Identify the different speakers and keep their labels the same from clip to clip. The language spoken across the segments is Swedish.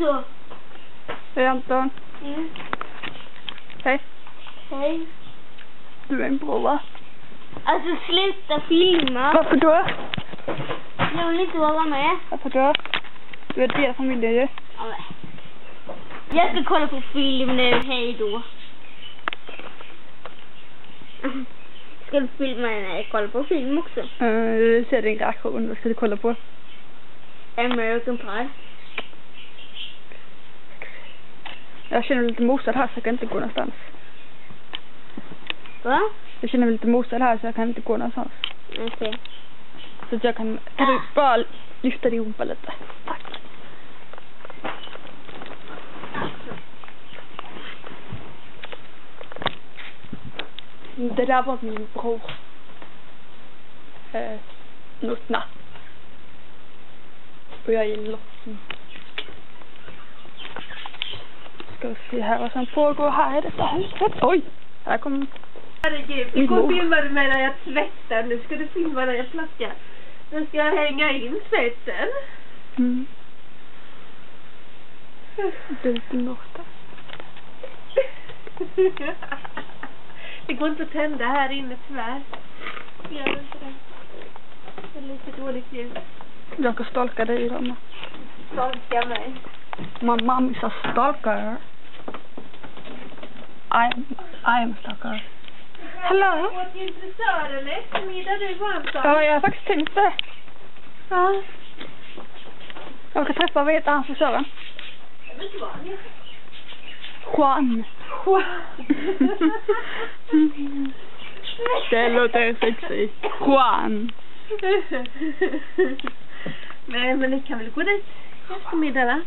Speaker 1: Så.
Speaker 2: Hej Anton.
Speaker 1: Mm.
Speaker 2: Hej.
Speaker 1: Hej.
Speaker 2: Du är en bra, va?
Speaker 1: Alltså sluta filma.
Speaker 2: Varför då?
Speaker 1: Jag vill inte vara med.
Speaker 2: Varför då? Du är deras familj ju.
Speaker 1: Ja, men. Jag ska kolla på film nu, hej då. Ska du filma när jag kollar på film också?
Speaker 2: Du ser din reaktion, vad ska du kolla på?
Speaker 1: American Pie.
Speaker 2: Jag känner mig lite mosad här så jag kan inte gå någonstans.
Speaker 1: Va?
Speaker 2: Jag känner mig lite mosad här så jag kan inte gå någonstans.
Speaker 1: Okej.
Speaker 2: Så att jag kan du bara lyfta din rumpa lite? Tack. Det där var min bror. Nutna. Och jag gillar lotten. Ska vi se här vad som pågår här i detta huset. Oj! Här kommer...
Speaker 3: Herregud, igår filmade du mig när jag tvättar. Nu ska du filma när jag plackar. Nu ska jag hänga in spetsen.
Speaker 2: Mm. Det är lite borta.
Speaker 3: Det går inte att tända här inne tyvärr. Gör inte det. Det är lite dåligt ljus.
Speaker 2: Jag kan stalka dig, mamma.
Speaker 3: Stalka mig.
Speaker 2: Mamma missar stalker. I am stalker. Hello?
Speaker 3: Åt din frisören eftermiddag du Anton?
Speaker 2: Ja, jag har faktiskt tänkt det.
Speaker 3: Ja.
Speaker 2: Jag ska träffa, vad heter han frisören?
Speaker 3: Jag vet inte vad han heter.
Speaker 2: Juan. Det låter sexy. Juan.
Speaker 3: Nej, men ni kan väl gå dit eftermiddag, va?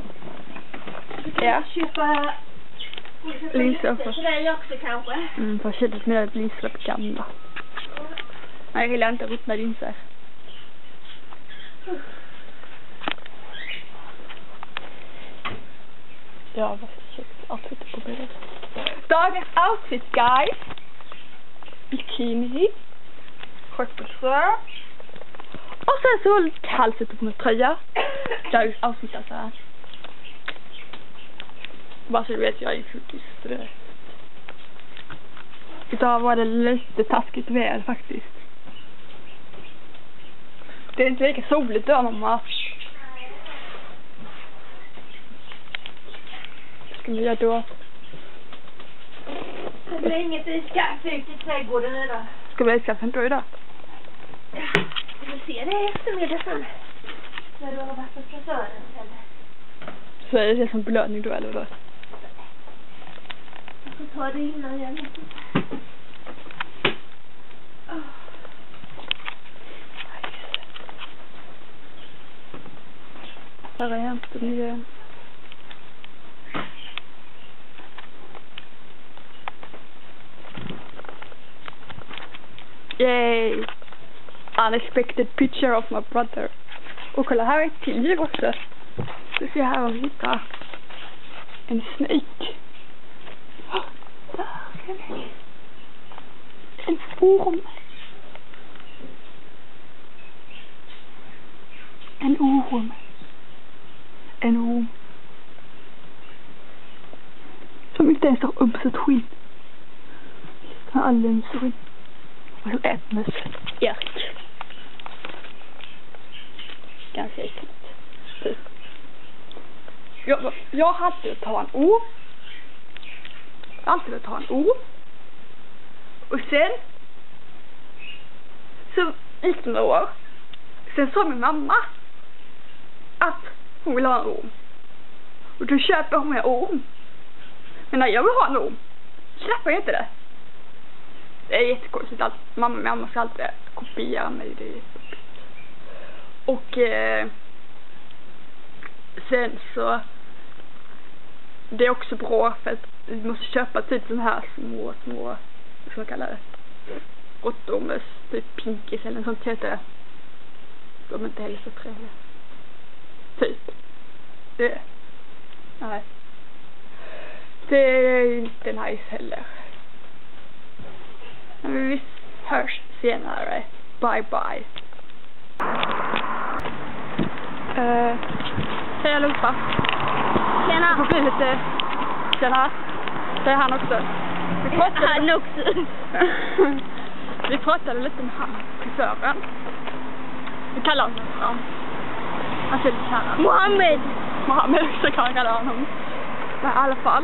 Speaker 2: Ja.
Speaker 3: Köpa
Speaker 2: Linser
Speaker 3: för dig också kanske.
Speaker 2: För att köpa mina linser på gamla. Nej, jag gillar inte ruttna linser. Ja, vad köpt outfit på bilden. Dagens outfit, guys. Bikini. Skjortbyxor. Och sen så lite halset på min tröja. Dagens outfit alltså här. Bara så du vet, jag är faktiskt det. Idag var det lite taskigt väder faktiskt. Det är inte lika soligt då, mamma. Vad ska vi göra då?
Speaker 3: Det är inget iskaffe ut i trädgården idag.
Speaker 2: Ska vi ha iskaffe då idag?
Speaker 3: Ja, vi får se det eftermiddag sen. När du har varit hos frisören eller?
Speaker 2: Så är det som belöning då, eller då?
Speaker 3: Jag får ta det innan jag vet inte.
Speaker 2: Här är hämten igen. Yay! Unexpected picture of my brother. Och kolla, här är ett till djur också. Så ser här och hittar en snake. Där ser vi. En orm. En orm. En orm. Som inte ens har uppsatt skinn. Den har alldeles skinn. Och så äter med Erik. Ganska äckligt. Typ. Jag hade att ta en orm. Alltid att ta en orm. Och sen så gick det några år. Sen sa min mamma att hon vill ha en orm. Och då köper hon en orm. Men när jag vill ha en orm släpper jag inte det. Det är jättekonstigt att mamma ska alltid kopiera mig. Det är jättekonstigt. Och sen så det är också bra för att vi måste köpa typ sån här små vad ska man kalla det, råttormes, typ pinkis eller något sånt heter det. De är inte heller så trevliga. Typ. Det. Nej. Det är inte nice heller. Men vi hörs senare. Bye bye. Hej allihopa. Det får bli lite... Tjena. Det är han också.
Speaker 1: Han också.
Speaker 2: Vi pratade lite med han, chauffören. Vi kallar honom för honom. Han ser lite kära. Mohammed så kan jag kalla honom. Men i alla fall.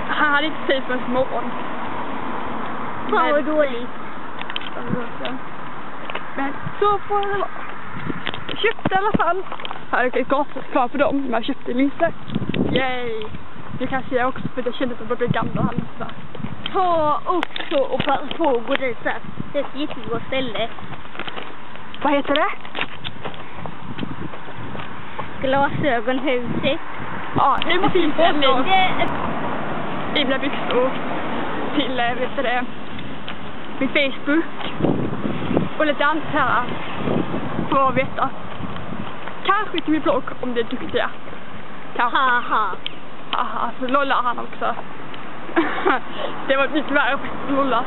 Speaker 2: Han hade inte tid för en morgon.
Speaker 1: Fan vad dåligt.
Speaker 2: Men så får det vara. Jag köpte i alla fall. Här är ett gatuklar för dem. Men jag köpte linser. Yay. Det kan jag säga också för jag kände att jag blev gamla och halvt.
Speaker 1: Ta också och passa på att gå dit så här. Det är ett jättebra ställe.
Speaker 2: Vad heter det?
Speaker 1: Glasögonhuset.
Speaker 2: Ja, nu måste vi få en länk i mina byxor till, vet du det, min Facebook och lite annat här för att veta. Kanske till min blogg om det är duktiga. Kanske.
Speaker 1: Haha.
Speaker 2: Haha, så lollar han också. Det var lite värre att lolla.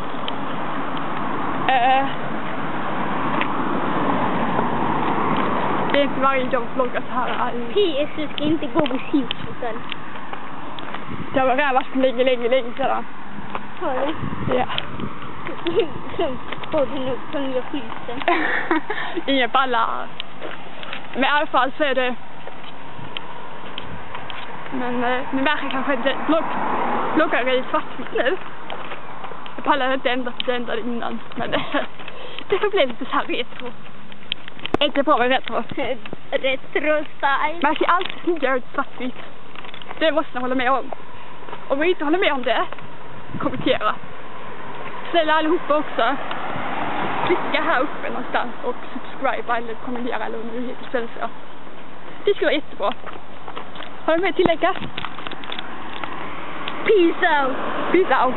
Speaker 2: Det är inte varje dag vloggar så här.
Speaker 1: PS, du ska inte gå på skjutsen.
Speaker 2: Det har redan varit länge sedan.
Speaker 1: Har du?
Speaker 2: Ja.
Speaker 1: Får du nu från nya skjutsen?
Speaker 2: Inga ballar. Men i alla fall så är det... Men nu verkar kanske inte vloggar i svartvitt nu. Jag pallar inte ändra innan. Men det får bli lite så här retro. Inte bra med retro.
Speaker 1: Retro-style.
Speaker 2: Man ser alltid snyggare ut svartvitt. Det måste jag hålla med om. Om vi inte håller med om det, kommentera. Snälla allihopa också. Klicka här uppe någonstans och subscribe eller kommentera eller om du heter Svenska. Det skulle vara jättebra. Har du med tillägga?
Speaker 1: Peace out.
Speaker 2: Peace out.